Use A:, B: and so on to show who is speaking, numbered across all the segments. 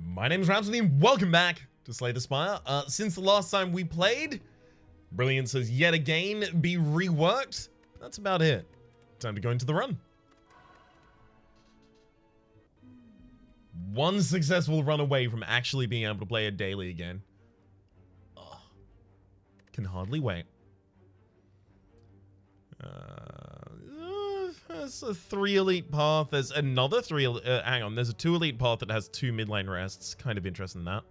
A: My name is Rhapsody, and welcome back to Slay the Spire. Since the last time we played, Brilliance has yet again be reworked. That's about it. Time to go into the run. One successful run away from actually being able to play it daily again. Ugh. Can hardly wait. There's a 3 elite path. There's another 3 hang on, there's a 2 elite path that has 2 mid lane rests. Kind of interested in that.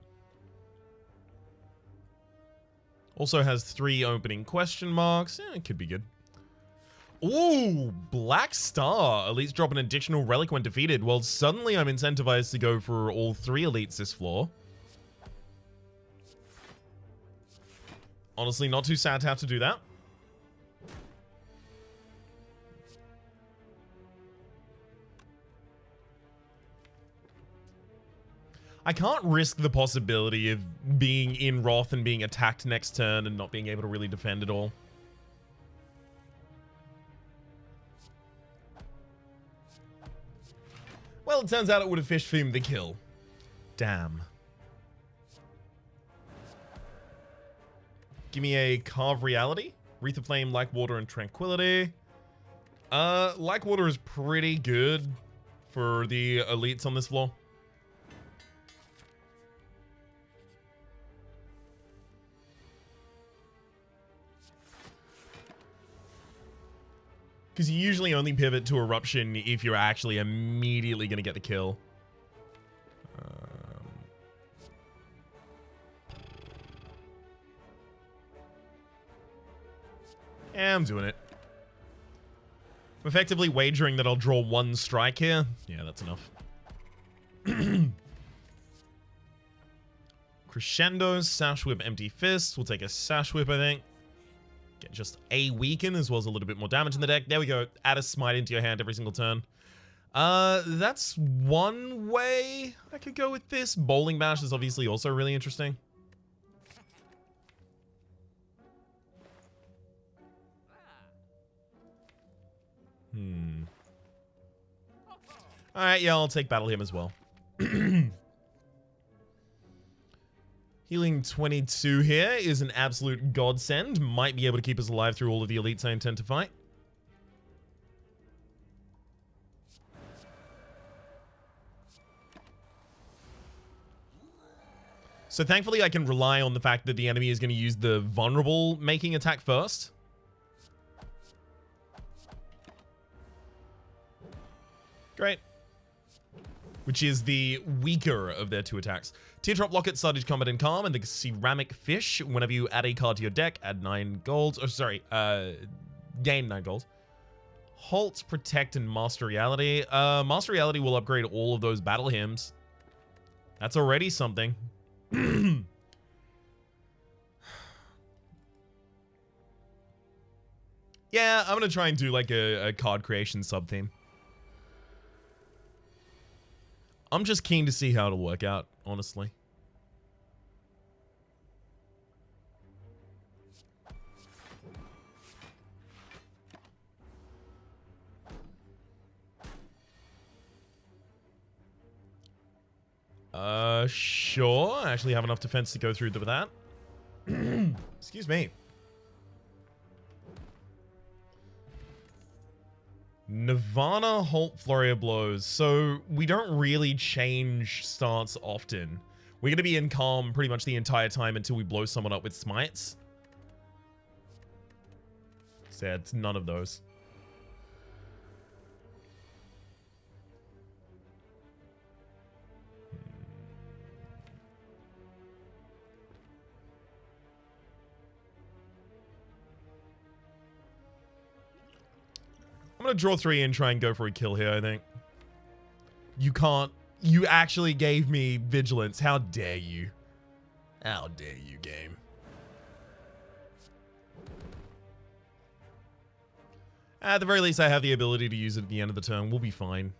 A: Also has 3 opening question marks. It could be good. Ooh, Black Star. Elites drop an additional relic when defeated. Well, suddenly I'm incentivized to go for all 3 elites this floor. Honestly, not too sad to have to do that. I can't risk the possibility of being in Wrath and being attacked next turn and not being able to really defend at all. Well, it turns out it would have fish fumed the kill. Damn. Give me a Carve Reality. Wreath of Flame, Like Water, and Tranquility. Like Water is pretty good for the elites on this floor. Because you usually only pivot to Eruption if you're actually immediately going to get the kill. Yeah, I'm doing it. I'm effectively wagering that I'll draw 1 strike here. Yeah, that's enough. Crescendo, Sash Whip, Empty Fist. We'll take a Sash Whip, I think. Get just a weaken as well as a little bit more damage in the deck. There we go. Add a smite into your hand every single turn. That's one way I could go with this. Bowling Bash is obviously also really interesting. Alright, yeah, I'll take Battle Hymn as well. Healing 22 here is an absolute godsend. Might be able to keep us alive through all of the elites I intend to fight. So thankfully I can rely on the fact that the enemy is going to use the vulnerable making attack first. Great. Which is the weaker of their 2 attacks. Teardrop Locket started combat in Calm, and the Ceramic Fish. Whenever you add a card to your deck, add 9 gold. Oh, sorry, gain 9 gold. Halt, Protect, and Master Reality. Master Reality will upgrade all of those battle hymns. That's already something. Yeah, I'm gonna try and do like a card creation sub-theme. I'm just keen to see how it'll work out, honestly. Sure. I actually have enough defense to go through with that. Excuse me. Nirvana, Halt, Flurry of Blows. So we don't really change stance often. We're going to be in Calm pretty much the entire time until we blow someone up with smites. So yeah, it's none of those. I'm going to draw 3 and try and go for a kill here, I think. You can't. You actually gave me Vigilance. How dare you? How dare you, game? At the very least, I have the ability to use it at the end of the turn. We'll be fine.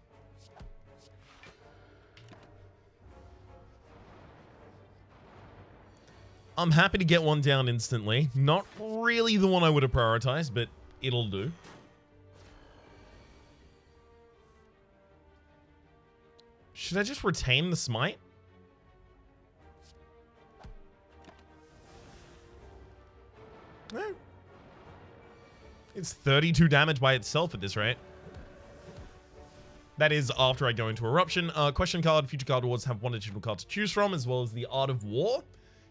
A: I'm happy to get one down instantly. Not really the one I would have prioritized, but it'll do. Should I just retain the smite? Eh. It's 32 damage by itself at this rate. That is after I go into Eruption. Question card, future card rewards have one additional card to choose from, as well as the Art of War.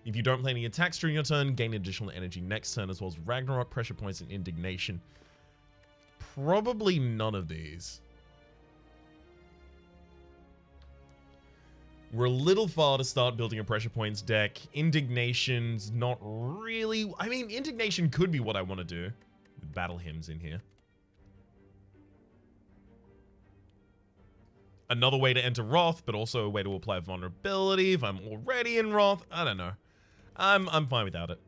A: If you don't play any attacks during your turn, gain additional energy next turn, as well as Ragnarok, Pressure Points, and Indignation. Probably none of these. We're a little far to start building a Pressure Points deck. Indignation's not really... I mean, Indignation could be what I want to do. With Battle Hymns in here. Another way to enter Wrath, but also a way to apply vulnerability if I'm already in Wrath. I don't know. I'm fine without it.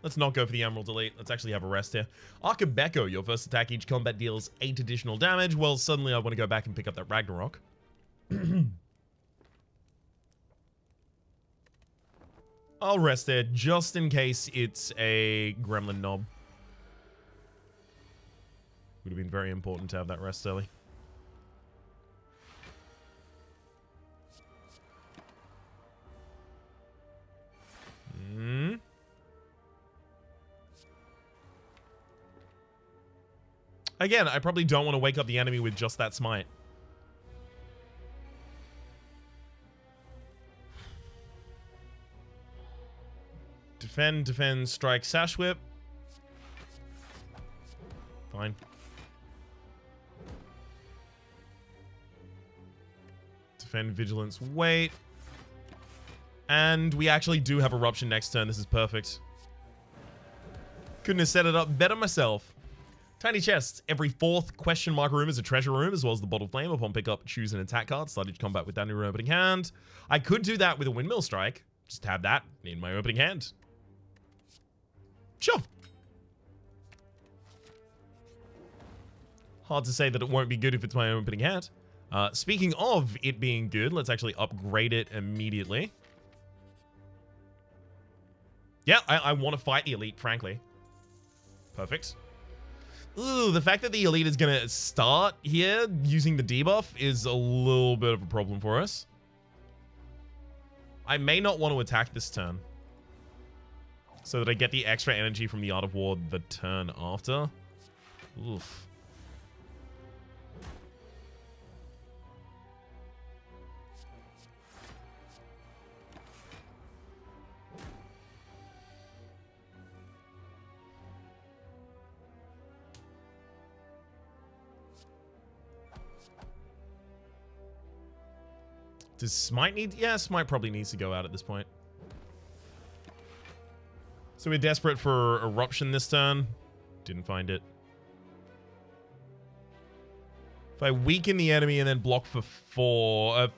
A: Let's not go for the Emerald Elite. Let's actually have a rest here. Arc of Beko, your first attack each combat deals 8 additional damage. Well, suddenly I want to go back and pick up that Ragnarok. I'll rest there just in case it's a Gremlin Knob. Would have been very important to have that rest early. Again, I probably don't want to wake up the enemy with just that smite. Defend, strike, sash whip. Fine. Defend, vigilance, wait. And we actually do have Eruption next turn. This is perfect. Couldn't have set it up better myself. Tiny chests. Every 4th question mark room is a treasure room, as well as the Bottle Flame. Upon pickup, choose an attack card. Start each combat with that in your opening hand. I could do that with a Windmill Strike. Just have that in my opening hand. Sure. Hard to say that it won't be good if it's my opening hand. Speaking of it being good, let's actually upgrade it immediately. Yeah, I want to fight the Elite, frankly. Perfect. Ooh, the fact that the Elite is going to start here using the debuff is a little bit of a problem for us. I may not want to attack this turn, so that I get the extra energy from the Art of War the turn after. Oof. Does Smite need... Yeah, Smite probably needs to go out at this point. So we're desperate for Eruption this turn. Didn't find it. If I weaken the enemy and then block for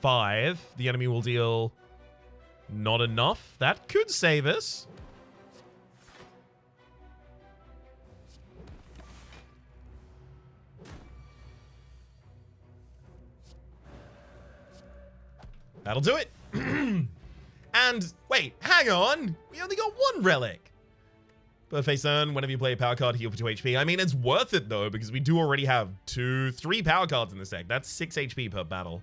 A: 5, the enemy will deal not enough. That could save us. That'll do it. And wait, hang on. We only got 1 relic. Per face turn, whenever you play a power card, heal for 2 HP. I mean, it's worth it though, because we do already have 3 power cards in this deck. That's 6 HP per battle.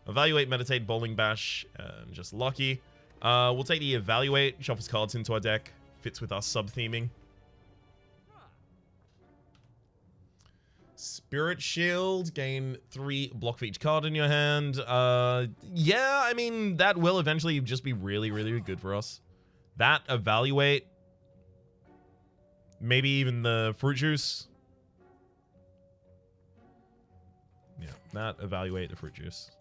A: Evaluate, Meditate, Bowling Bash, and just Lucky. We'll take the Evaluate, shuffles cards into our deck. Fits with our sub-theming. Spirit Shield, gain 3 block for each card in your hand. Yeah, I mean, that will eventually just be really, really good for us. That, Evaluate. Maybe even the Fruit Juice. Yeah, that, Evaluate, the Fruit Juice.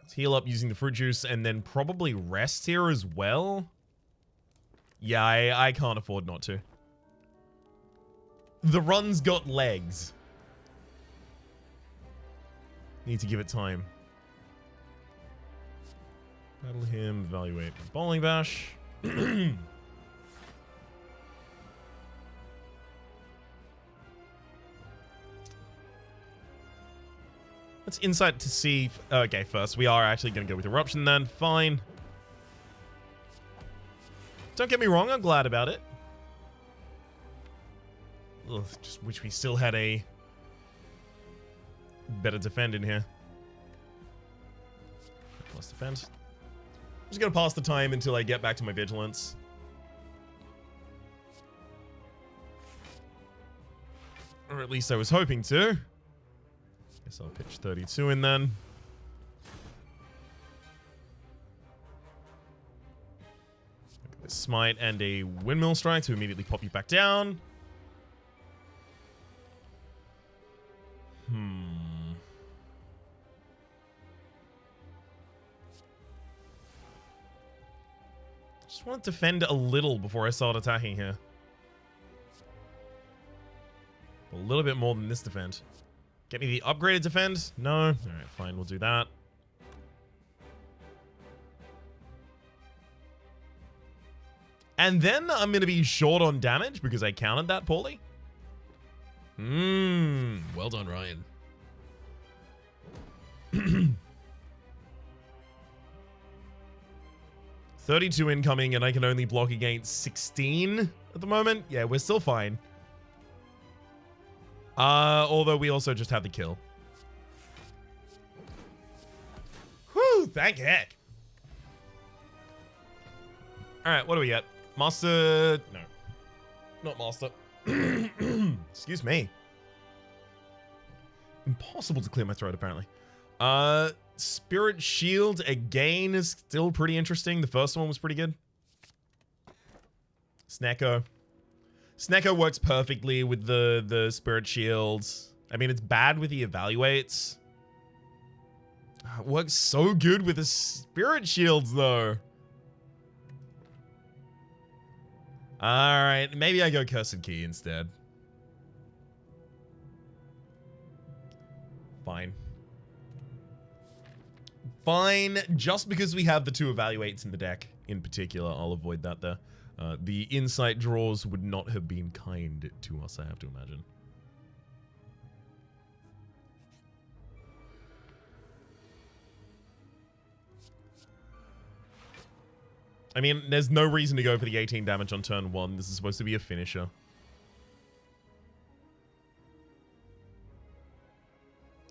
A: Let's heal up using the Fruit Juice and then probably rest here as well. Yeah, I can't afford not to. The run's got legs. Need to give it time. Battle him, evaluate. Bowling Bash. Let's insight to see. Okay, first we are actually going to go with Eruption then. Fine. Don't get me wrong, I'm glad about it. Ugh, just wish we still had a better defend in here. Plus defend. just gonna pass the time until I get back to my vigilance. Or at least I was hoping to. Guess I'll pitch 32 in then. Smite and a windmill strike to immediately pop you back down. Just want to defend a little before I start attacking here. A little bit more than this defend. Get me the upgraded defend? No? Alright, fine, we'll do that. And then I'm going to be short on damage because I counted that poorly. Well done, Ryan. 32 incoming, and I can only block against 16 at the moment. Yeah, we're still fine. Although we also just have the kill. Whew, thank heck. Alright, what do we get? Master... No. Not Master. Excuse me. Impossible to clear my throat, apparently. Spirit Shield, again, is still pretty interesting. The first one was pretty good. Snecko. Snecko works perfectly with the Spirit Shields. I mean, it's bad with the Evaluates. It works so good with the Spirit Shields, though. Alright, maybe I go Cursed Key instead. Fine. Fine, just because we have the 2 Evaluates in the deck in particular, I'll avoid that there. The insight draws would not have been kind to us, I have to imagine. I mean, there's no reason to go for the 18 damage on turn 1. This is supposed to be a finisher.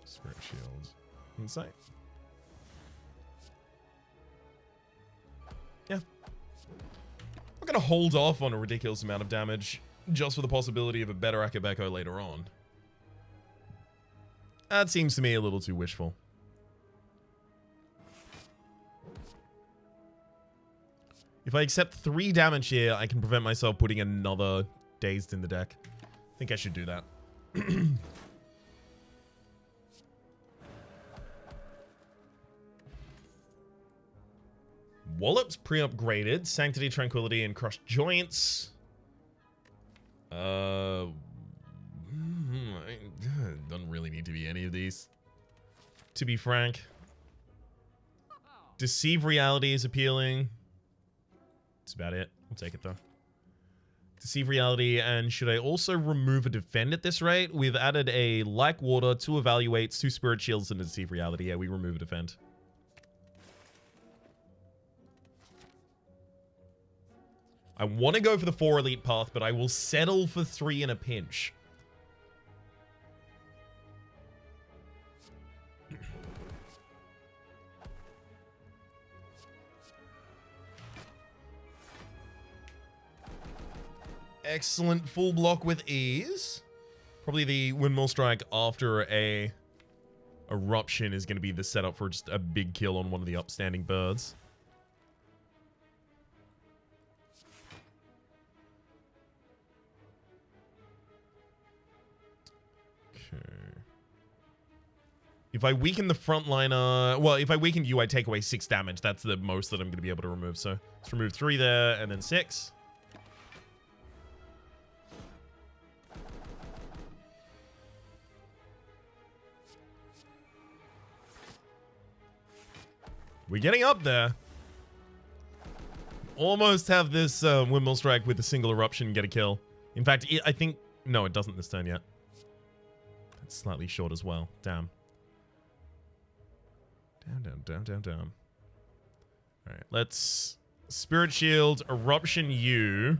A: Spirit Shield. Insight. Yeah. I'm going to hold off on a ridiculous amount of damage just for the possibility of a better Akabeko later on. That seems to me a little too wishful. If I accept 3 damage here, I can prevent myself putting another Dazed in the deck. I think I should do that. Wallop's pre-upgraded. Sanctity, Tranquility, and Crushed Joints. Doesn't really need to be any of these, to be frank. Deceive Reality is appealing. That's about it. I'll take it, though. Deceive Reality, and should I also remove a Defend at this rate? We've added a Like Water, 2 Evaluates, 2 Spirit Shields, and a Deceive Reality. Yeah, we remove a Defend. I want to go for the 4 Elite path, but I will settle for 3 in a pinch. Excellent full block with ease. Probably the Windmill Strike after a Eruption is going to be the setup for just a big kill on one of the upstanding birds. Okay. If I weaken the frontliner... Well, if I weaken you, I take away 6 damage. That's the most that I'm going to be able to remove. So let's remove 3 there and then 6. We're getting up there. Almost have this Windmill Strike with a single Eruption get a kill. In fact, I think... No, it doesn't this turn yet. That's slightly short as well. Damn. Down. Alright, let's... Spirit Shield, Eruption you.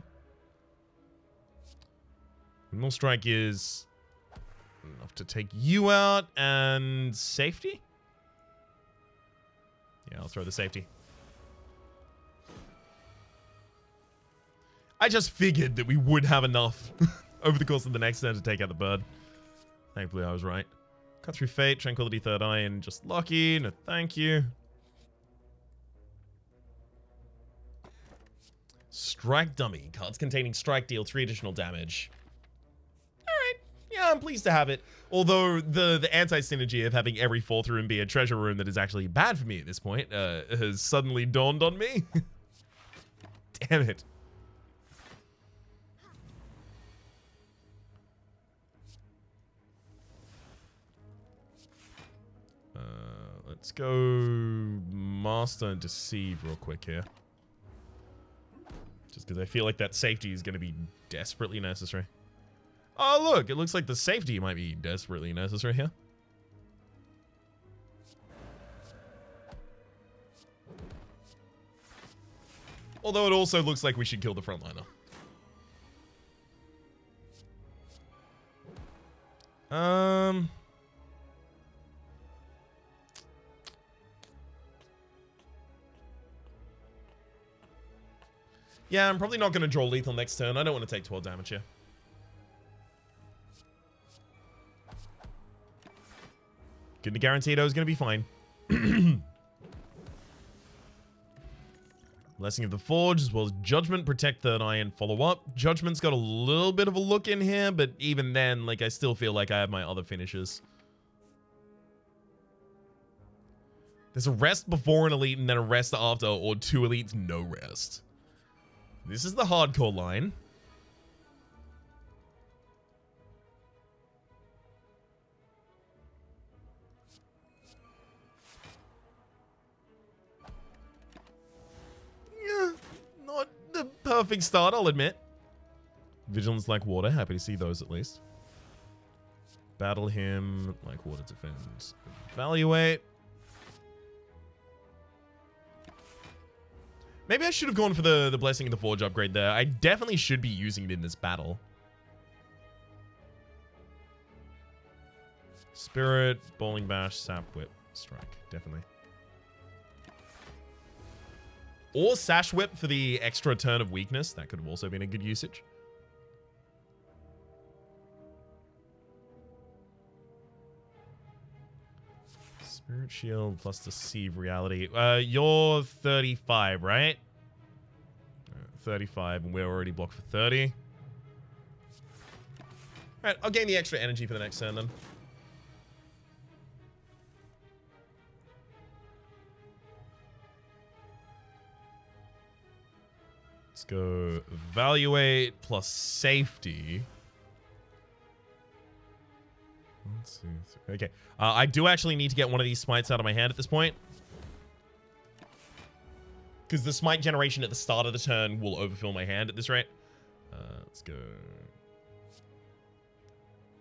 A: Windmill Strike is... enough to take you out, and... Safety? Yeah, I'll throw the safety. I just figured that we would have enough over the course of the next turn to take out the bird. Thankfully, I was right. Cut through Fate, Tranquility, Third Eye, and just lucky. No, thank you. Strike Dummy. Cards containing strike deal 3 additional damage. Alright. Yeah, I'm pleased to have it. Although the anti-synergy of having every 4th room be a treasure room that is actually bad for me at this point has suddenly dawned on me. Damn it. Let's go Master and Deceive real quick here. Just because I feel like that safety is going to be desperately necessary. Oh, look. It looks like the safety might be desperately necessary here. Although it also looks like we should kill the frontliner. Yeah, I'm probably not going to draw lethal next turn. I don't want to take 12 damage here. Good to guarantee it, I was going to be fine. Blessing of the Forge, as well as Judgment, Protect, Third Eye, and Follow Up. Judgment's got a little bit of a look in here, but even then, like, I still feel like I have my other finishes. There's a rest before an elite and then a rest after, or 2 elites, no rest. This is the hardcore line. Yeah, not the perfect start, I'll admit. Vigilance like water. Happy to see those at least. Battle him like water defends. Evaluate. Maybe I should have gone for the Blessing of the Forge upgrade there. I definitely should be using it in this battle. Spirit, Bowling Bash, Sap Whip, Strike. Definitely. Or Sash Whip for the extra turn of weakness. That could have also been a good usage. Spirit Shield plus Deceive Reality. You're 35, right? 35, and we're already blocked for 30. Alright, I'll gain the extra energy for the next turn then. Let's go Evaluate plus Safety. 1, 2, 3. Okay. I do actually need to get one of these smites out of my hand at this point. Because the smite generation at the start of the turn will overfill my hand at this rate. Let's go.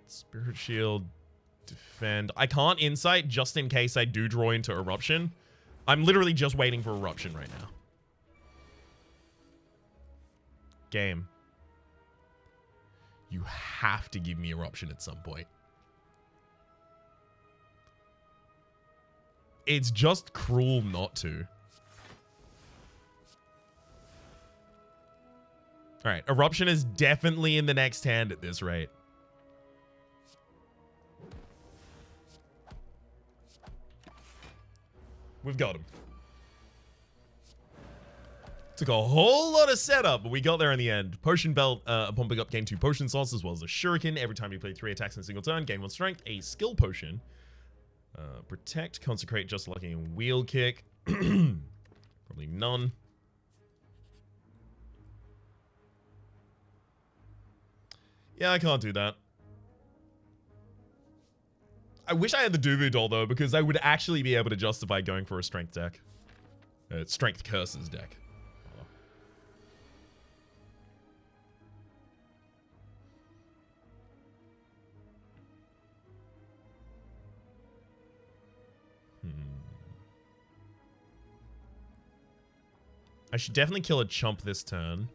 A: Spirit Shield. Defend. I can't Insight just in case I do draw into Eruption. I'm literally just waiting for Eruption right now. Game. You have to give me Eruption at some point. It's just cruel not to. Alright, Eruption is definitely in the next hand at this rate. We've got him. Took a whole lot of setup, but we got there in the end. Potion Belt, upon pick up, gain 2 potion slots, as well as a Shuriken. Every time you play 3 attacks in a single turn, gain 1 strength, a skill potion. Protect, Consecrate, Just Lucky, and Wheel Kick. Probably none. Yeah, I can't do that. I wish I had the Duvu doll, though, because I would actually be able to justify going for a strength deck. Strength Curses deck. I should definitely kill a chump this turn.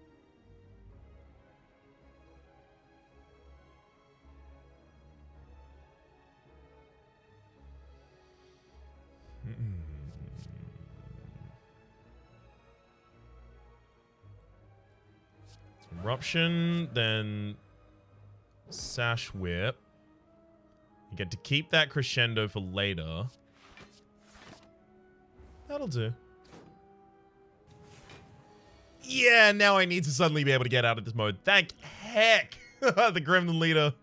A: Eruption, then Sash Whip. You get to keep that crescendo for later. That'll do. Yeah, now I need to suddenly be able to get out of this mode. Thank heck the Gremlin Leader.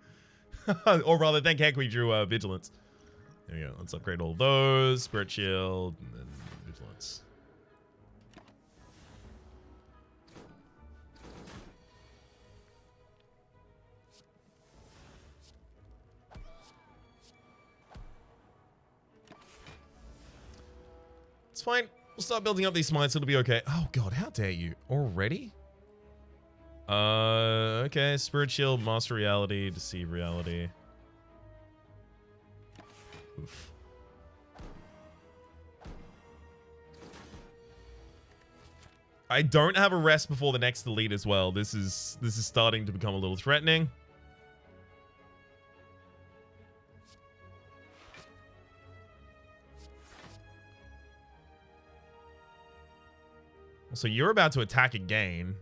A: Or rather, thank heck we drew Vigilance. There we go. Let's upgrade all those. Spirit Shield, and then Vigilance. It's fine. We'll start building up these smites. It'll be okay. Oh, God. How dare you? Already? Okay. Spirit Shield, Master Reality, Deceive Reality. Oof. I don't have a rest before the next elite as well. This is starting to become a little threatening. So you're about to attack again.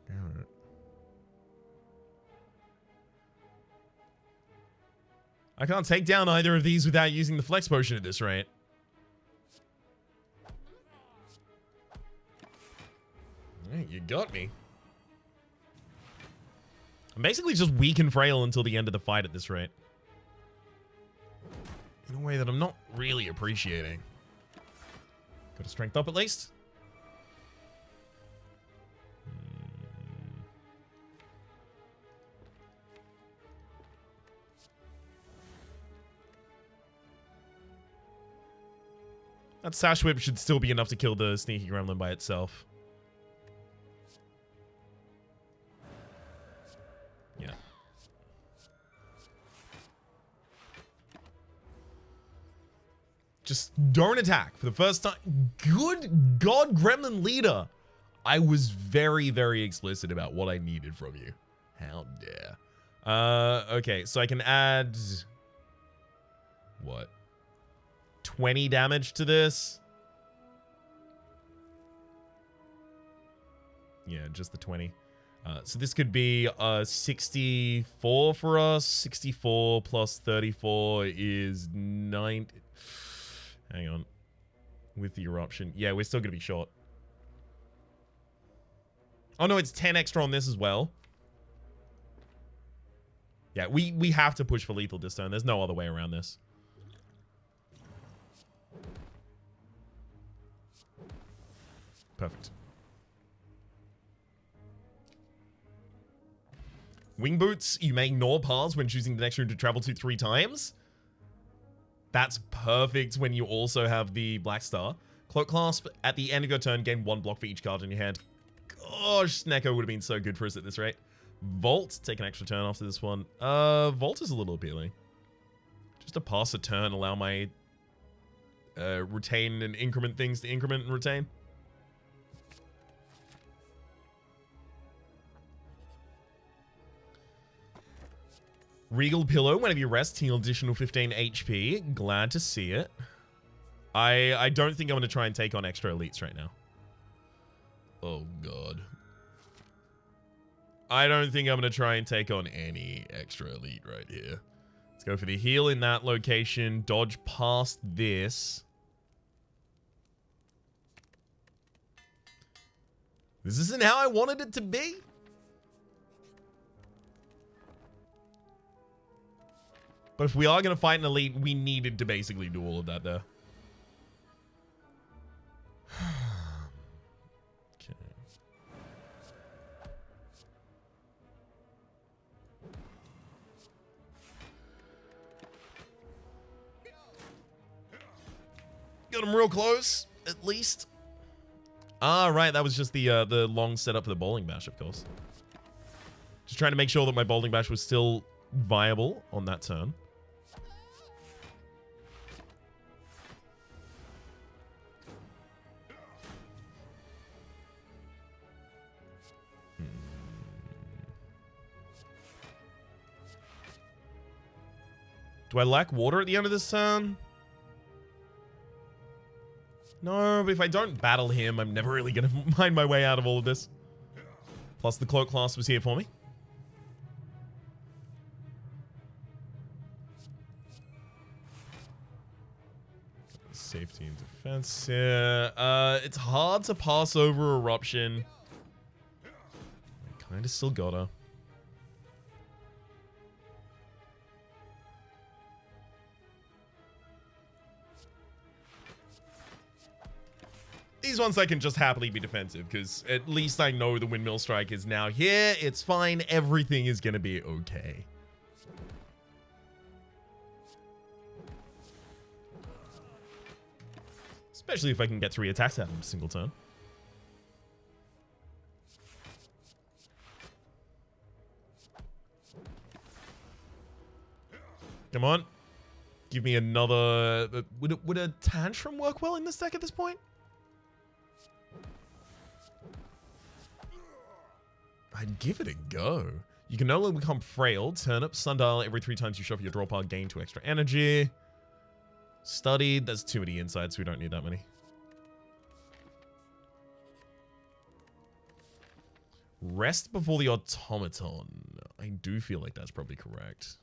A: Damn it. I can't take down either of these without using the flex potion at this rate. Hey, you got me. I'm basically just weak and frail until the end of the fight at this rate. In a way that I'm not really appreciating. Got a strength up at least. That Sash Whip should still be enough to kill the sneaky gremlin by itself. Yeah. Just don't attack for the first time. Good God, Gremlin Leader. I was very, very explicit about what I needed from you. How dare. Okay, so I can add... What? 20 damage to this? Yeah, just the 20. So this could be 64 for us. 64 plus 34 is 90... Hang on. With the eruption. Yeah, we're still going to be short. Oh, no, it's 10 extra on this as well. Yeah, we have to push for lethal this turn. There's no other way around this. Perfect. Wing Boots. You may ignore paths when choosing the next room to travel to 3 times. That's perfect when you also have the Black Star. Cloak Clasp, at the end of your turn, gain 1 block for each card in your hand. Gosh, Snecko would have been so good for us at this rate. Vault, take an extra turn after this one. Vault is a little appealing. Just to pass a turn, allow my retain and increment things to increment and retain. Regal Pillow, whenever you rest, heal additional 15 HP. Glad to see it. I don't think I'm going to try and take on extra elites right now. Oh, God. I don't think I'm going to try and take on any extra elite right here. Let's go for the heal in that location. Dodge past this. This isn't how I wanted it to be. But if we are going to fight an elite, we needed to basically do all of that there. Okay. Got him real close, at least. Ah, right. That was just the long setup for the bowling bash, of course. Just trying to make sure that my bowling bash was still viable on that turn. Do I lack water at the end of this turn? No, but if I don't battle him, I'm never really going to find my way out of all of this. Plus the cloak class was here for me. Safety and defense here. It's hard to pass over Eruption. I kind of still gotta. These ones I can just happily be defensive, because at least I know the Windmill Strike is now here. It's fine. Everything is going to be okay. Especially if I can get 3 attacks out in a single turn. Come on. Give me another... Would a Tantrum work well in this deck at this point? I'd give it a go. You can no longer become frail. Turnip, Sundial. Every 3 times you shuffle your draw pile, gain 2 extra energy. Studied. There's too many insights. We don't need that many. Rest before the Automaton. I do feel like that's probably correct.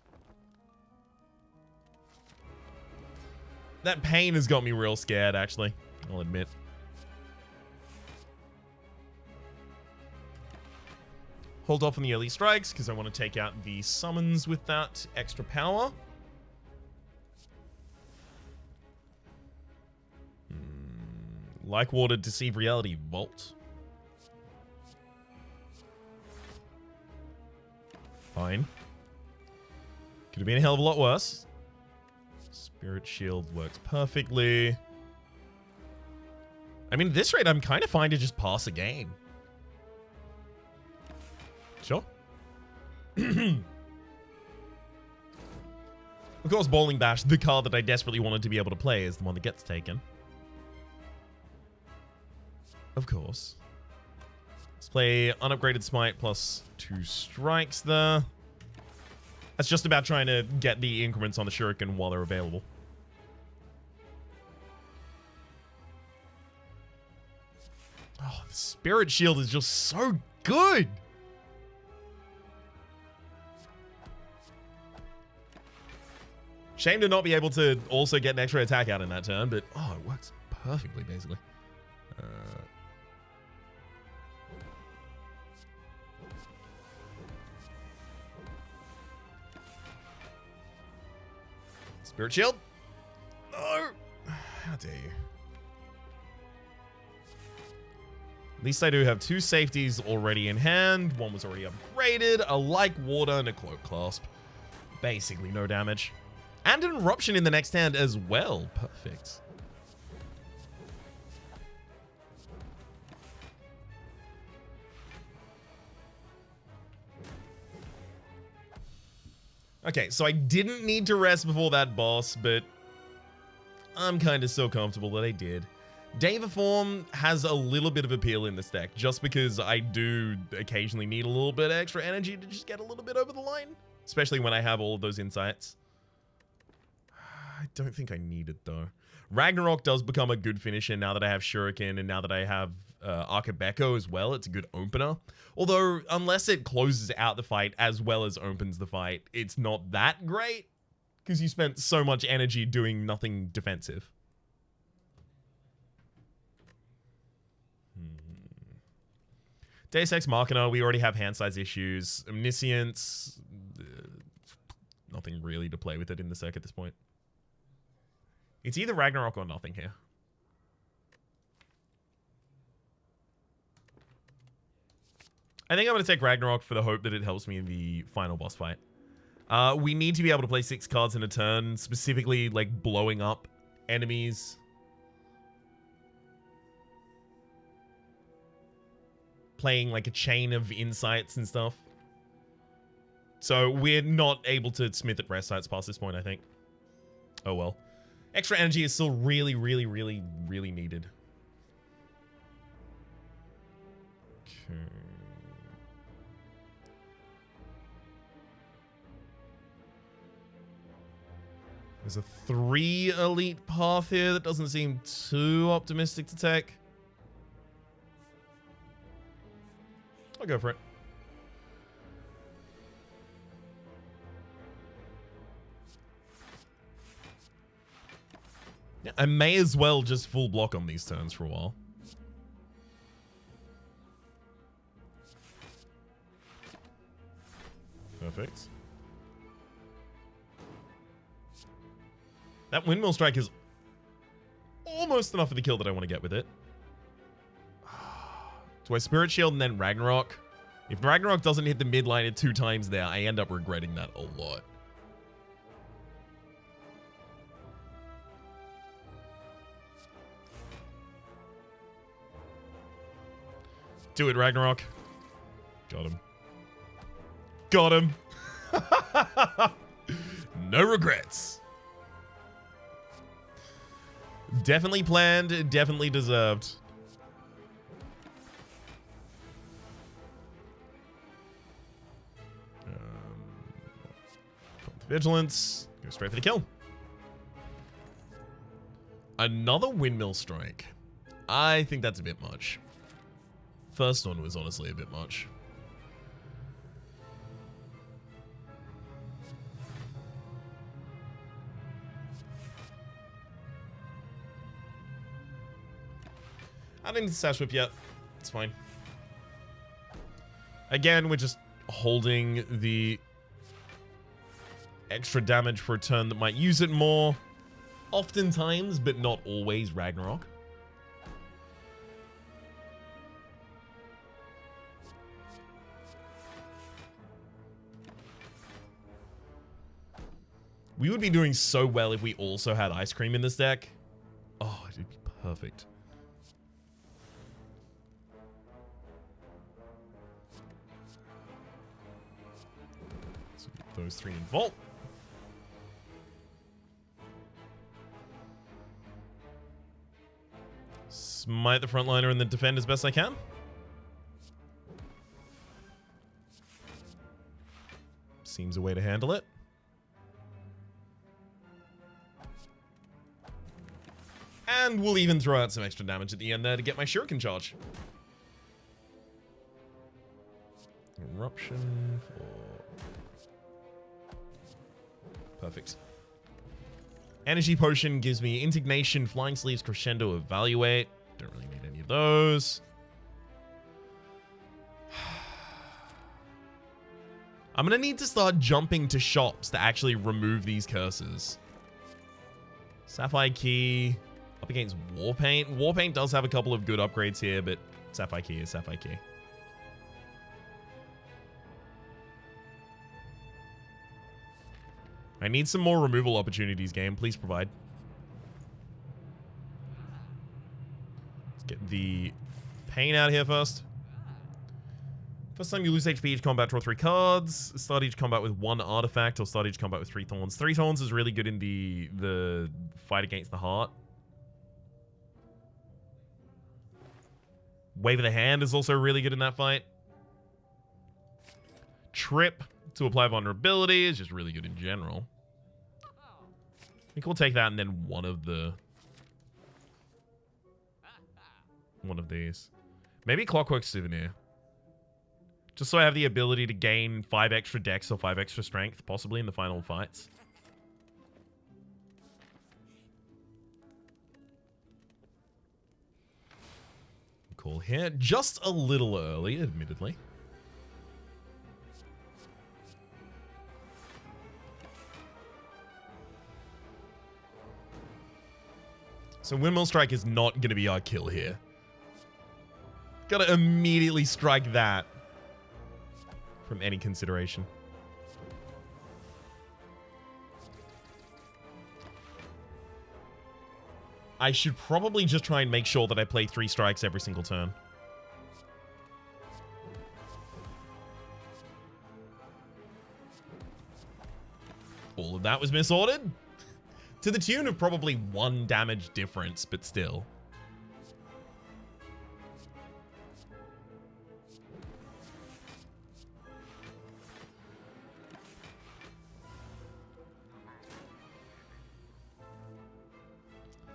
A: That pain has got me real scared, actually. I'll admit. Hold off on the early strikes, because I want to take out the summons with that extra power. Like water, deceive reality, Vault. Fine. Could have been a hell of a lot worse. Spirit Shield works perfectly. I mean, at this rate, I'm kind of fine to just pass a game. Sure. Of course, Bowling Bash, the card that I desperately wanted to be able to play, is the one that gets taken. Of course. Let's play Unupgraded Smite plus 2 strikes there. That's just about trying to get the increments on the Shuriken while they're available. Oh, the Spirit Shield is just so good! Shame to not be able to also get an extra attack out in that turn, but oh, it works perfectly, basically. Spirit Shield? No! How dare you. At least I do have 2 safeties already in hand. One was already upgraded. A Like Water and a Cloak Clasp. Basically no damage. And an Eruption in the next hand as well. Perfect. Okay, so I didn't need to rest before that boss, but I'm kind of so comfortable that I did. Deva Form has a little bit of appeal in this deck, just because I do occasionally need a little bit of extra energy to just get a little bit over the line, especially when I have all of those insights. I don't think I need it, though. Ragnarok does become a good finisher now that I have Shuriken and now that I have Archibeko as well. It's a good opener. Although, unless it closes out the fight as well as opens the fight, it's not that great because you spent so much energy doing nothing defensive. Deus Ex Machina, we already have hand size issues. Omniscience, nothing really to play with it in the deck at this point. It's either Ragnarok or nothing here. I think I'm going to take Ragnarok for the hope that it helps me in the final boss fight. We need to be able to play 6 cards in a turn, specifically like blowing up enemies. Playing like a chain of insights and stuff. So we're not able to smith at rest sites past this point, I think. Oh well. Extra energy is still really, really, really, really needed. Okay. There's a 3 elite path here that doesn't seem too optimistic to take. I'll go for it. I may as well just full block on these turns for a while. Perfect. That windmill strike is almost enough for the kill that I want to get with it. Do I Spirit Shield and then Ragnarok? If Ragnarok doesn't hit the mid lane 2 times there, I end up regretting that a lot. Do it, Ragnarok. Got him. Got him. No regrets. Definitely planned, definitely deserved. Vigilance. Go straight for the kill. Another windmill strike. I think that's a bit much. First one was honestly a bit much. I didn't Sash Whip yet. It's fine. Again, we're just holding the extra damage for a turn that might use it more. Oftentimes, but not always, Ragnarok. We would be doing so well if we also had Ice Cream in this deck. Oh, it'd be perfect. So those 3 in Vault. Smite the frontliner and then defend as best I can. Seems a way to handle it. And we'll even throw out some extra damage at the end there to get my Shuriken charge. Eruption for... Perfect. Energy Potion gives me Indignation, Flying Sleeves, Crescendo, Evaluate. Don't really need any of those. I'm gonna need to start jumping to shops to actually remove these curses. Sapphire Key... Up against Warpaint. Warpaint does have a couple of good upgrades here, but Sapphire Key is Sapphire Key. I need some more removal opportunities, game. Please provide. Let's get the Pain out here first. First time you lose HP each combat, draw 3 cards. Start each combat with 1 artifact, or start each combat with 3 thorns. 3 thorns is really good in the fight against the heart. Wave of the Hand is also really good in that fight. Trip to apply vulnerability is just really good in general. I think we'll take that and then one of these. Maybe Clockwork Souvenir. Just so I have the ability to gain 5 extra dex or 5 extra strength, possibly in the final fights. Call here. Just a little early, admittedly. So Windmill Strike is not going to be our kill here. Gotta immediately strike that from any consideration. I should probably just try and make sure that I play 3 strikes every single turn. All of that was misordered. To the tune of probably 1 damage difference, but still.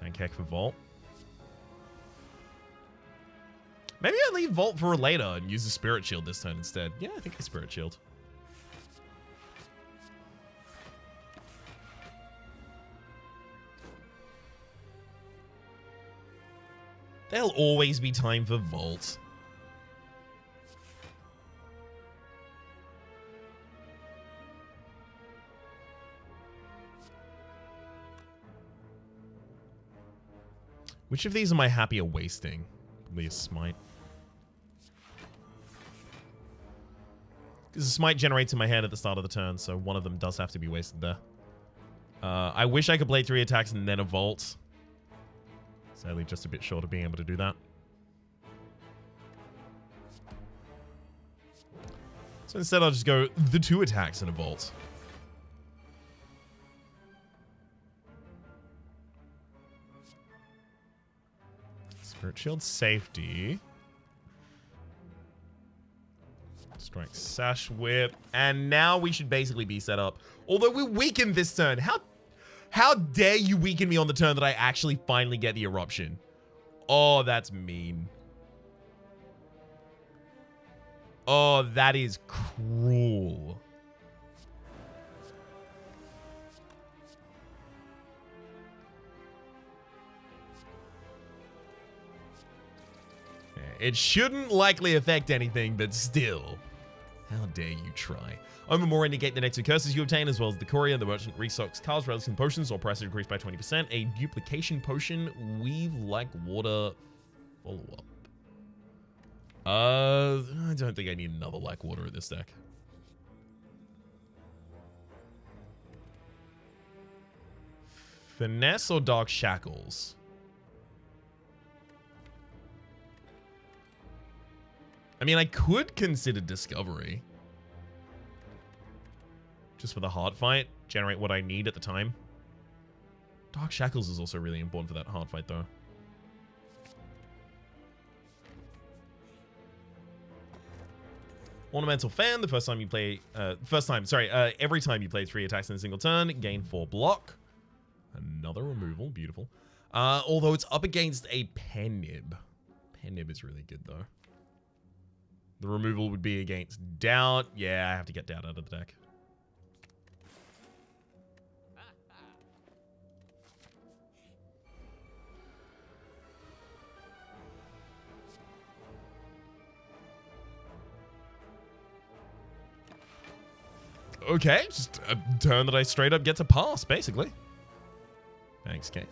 A: Thank heck for Vault. Maybe I leave Vault for later and use the Spirit Shield this turn instead. Yeah, I think I Spirit Shield. There'll always be time for Vault. Which of these am I happier wasting? Probably a Smite. Because a Smite generates in my hand at the start of the turn, so one of them does have to be wasted there. I wish I could play 3 attacks and then a Vault. Sadly, just a bit short of being able to do that. So instead, I'll just go the 2 attacks and a Vault. Spirit Shield safety. Strike Sash Whip. And now we should basically be set up. Although we weakened this turn. How dare you weaken me on the turn that I actually finally get the Eruption? Oh, that's mean. Oh, that is cruel. It shouldn't likely affect anything, but still. How dare you try. Overmore indicate the next 2 curses you obtain, as well as the Courier. The merchant restocks cards, relics, and potions, or prices increased by 20%. A duplication potion, Weave Like Water follow-up. I don't think I need another Like Water in this deck. Finesse or Dark Shackles? I mean, I could consider Discovery. Just for the hard fight. Generate what I need at the time. Dark Shackles is also really important for that hard fight, though. Ornamental Fan, the first time you play... every time you play 3 attacks in a single turn, gain 4 block. Another removal, beautiful. Although it's up against a Pen-Nib. Pen-Nib is really good, though. The removal would be against Doubt. Yeah, I have to get Doubt out of the deck. Okay, just a turn that I straight up get to pass, basically. Thanks, Kate.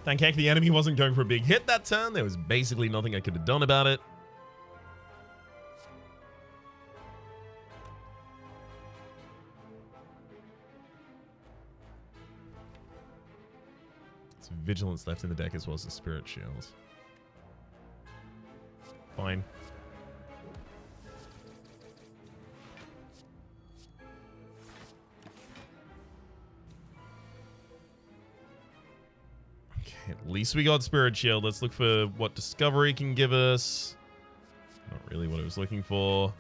A: Thank heck the enemy wasn't going for a big hit that turn. There was basically nothing I could have done about it. It's Vigilance left in the deck as well as the Spirit Shields. Fine. At least we got Spirit Shield. Let's look for what Discovery can give us. Not really what I was looking for.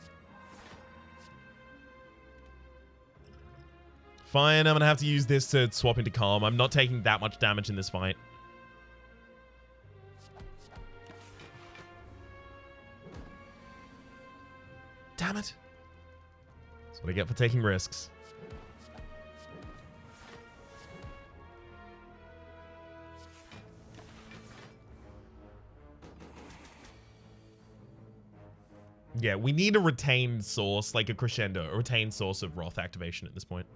A: Fine, I'm going to have to use this to swap into Calm. I'm not taking that much damage in this fight. Damn it. That's what I get for taking risks. Yeah, we need a retained source, like a crescendo, a retained source of Wrath activation at this point.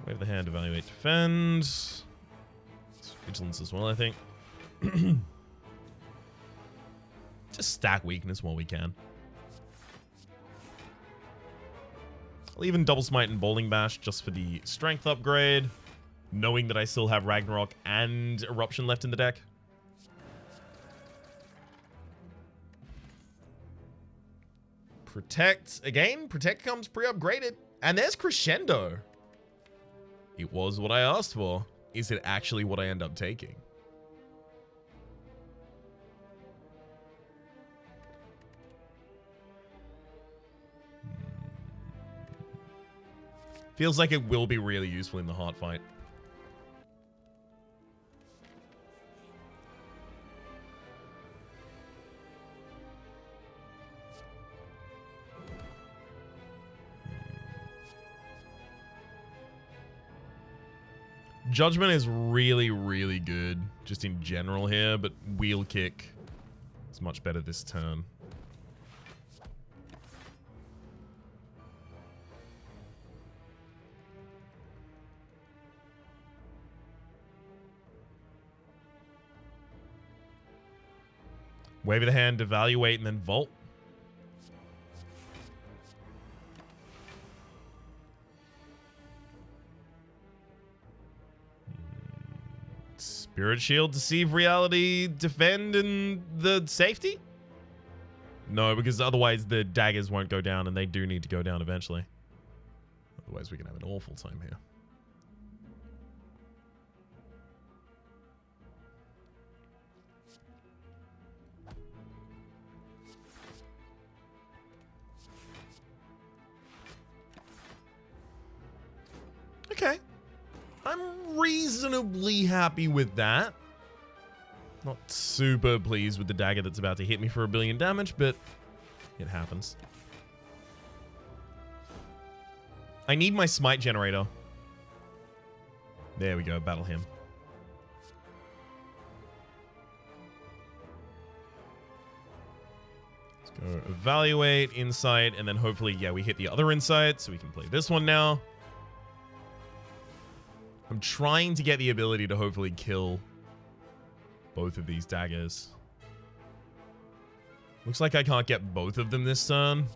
A: Wave the hand, evaluate, defend. It's vigilance as well, I think. Just stack weakness while we can. I'll even double smite and bowling bash just for the strength upgrade, knowing that I still have Ragnarok and Eruption left in the deck. Protect. Again, Protect comes pre-upgraded. And there's Crescendo. It was what I asked for. Is it actually what I end up taking? Feels like it will be really useful in the heart fight. Judgment is really, really good, just in general here, but Wheel Kick is much better this turn. Wave of the hand, evaluate, and then vault. Spirit Shield, deceive reality, defend, and the safety? No, because otherwise the daggers won't go down, and they do need to go down eventually. Otherwise we can have an awful time here. Okay. I'm reasonably happy with that. Not super pleased with the dagger that's about to hit me for 1 billion damage, but it happens. I need my smite generator. There we go, battle him. Let's go evaluate, insight, and then hopefully, yeah, we hit the other insight, so we can play this one now. I'm trying to get the ability to hopefully kill both of these daggers. Looks like I can't get both of them this turn.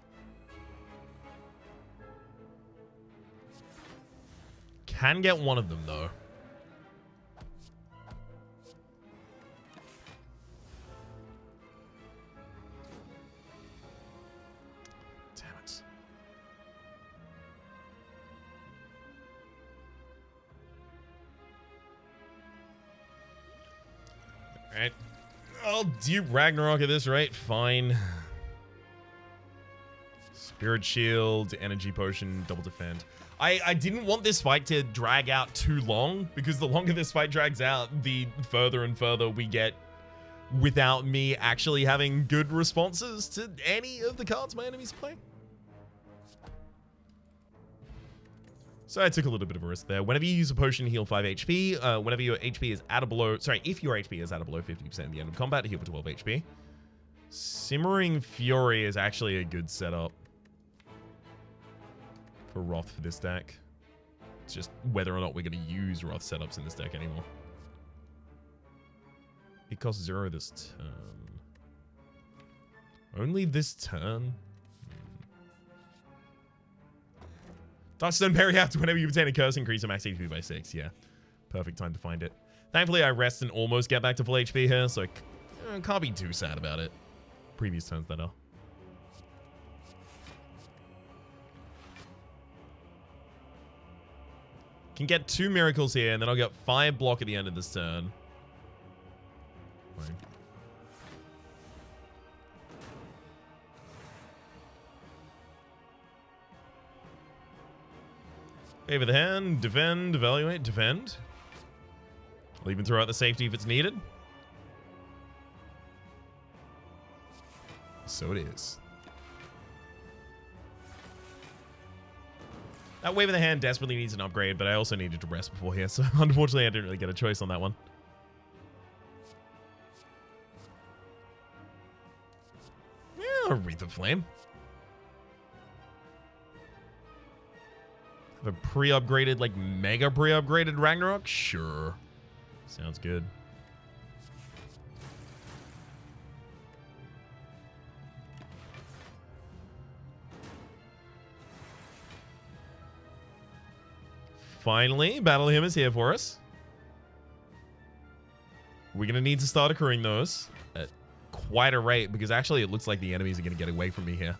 A: Can get one of them, though. Damn it. Alright. I'll dupe Ragnarok at this rate. Fine. Spirit Shield, Energy Potion, Double Defend. I didn't want this fight to drag out too long, because the longer this fight drags out, the further and further we get without me actually having good responses to any of the cards my enemies play. So I took a little bit of a risk there. Whenever you use a potion, heal 5 HP. Whenever your HP is at or below... Sorry, if your HP is at or below 50% at the end of combat, heal for 12 HP. Simmering Fury is actually a good setup for Wrath for this deck. It's just whether or not we're going to use Wrath setups in this deck anymore. It costs 0 this turn. Only this turn? Darkstone Berry after whenever you obtain a curse, increase your max HP by 6. Yeah, perfect time to find it. Thankfully, I rest and almost get back to full HP here, so I can't be too sad about it. Previous turns that are. Can get 2 miracles here, and then I'll get 5 block at the end of this turn. Fine. Favor the hand, defend, evaluate, defend. I'll even throw out the safety if it's needed. So it is. That Wave of the Hand desperately needs an upgrade, but I also needed to rest before here, so unfortunately I didn't really get a choice on that one. Yeah, Wreath of Flame. Have a pre-upgraded, like mega pre-upgraded Ragnarok? Sure. Sounds good. Finally, Battle Hymn is here for us. We're going to need to start accruing those at quite a rate, because actually it looks like the enemies are going to get away from me here.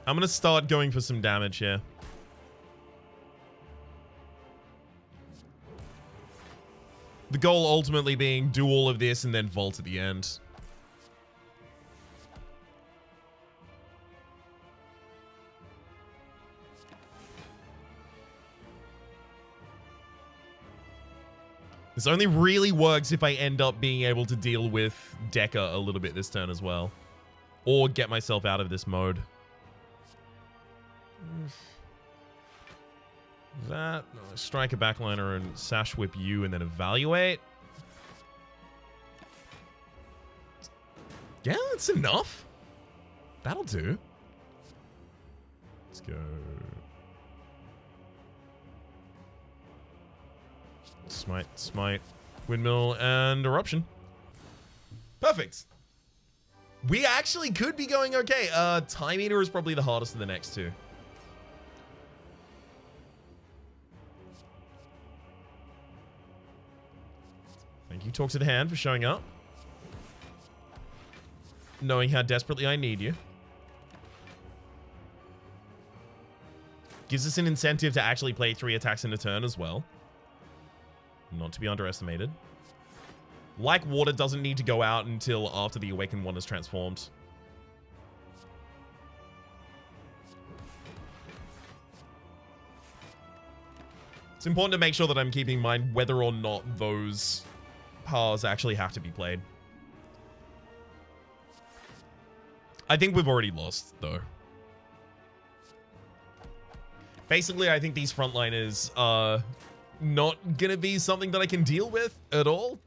A: I'm going to start going for some damage here. The goal ultimately being do all of this and then vault at the end. This only really works if I end up being able to deal with Decker a little bit this turn as well. Or get myself out of this mode. That, strike a backliner and sash whip you and then evaluate. Yeah, that's enough. That'll do. Let's go. Smite, windmill, and eruption. Perfect. We actually could be going okay. Time Eater is probably the hardest of the next two. Thank you, Talk to the Hand, for showing up. Knowing how desperately I need you. Gives us an incentive to actually play 3 attacks in a turn as well. Not to be underestimated. Like water doesn't need to go out until after the Awakened One is transformed. It's important to make sure that I'm keeping in mind whether or not those powers actually have to be played. I think we've already lost, though. Basically, I think these frontliners are not gonna be something that I can deal with at all.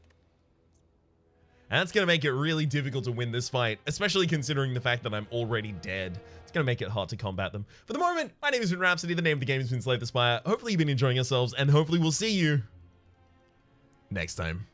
A: And that's gonna make it really difficult to win this fight, especially considering the fact that I'm already dead. It's gonna make it hard to combat them. For the moment, my name has been Rhapsody, the name of the game has been Slay the Spire. Hopefully you've been enjoying yourselves, and hopefully we'll see you next time.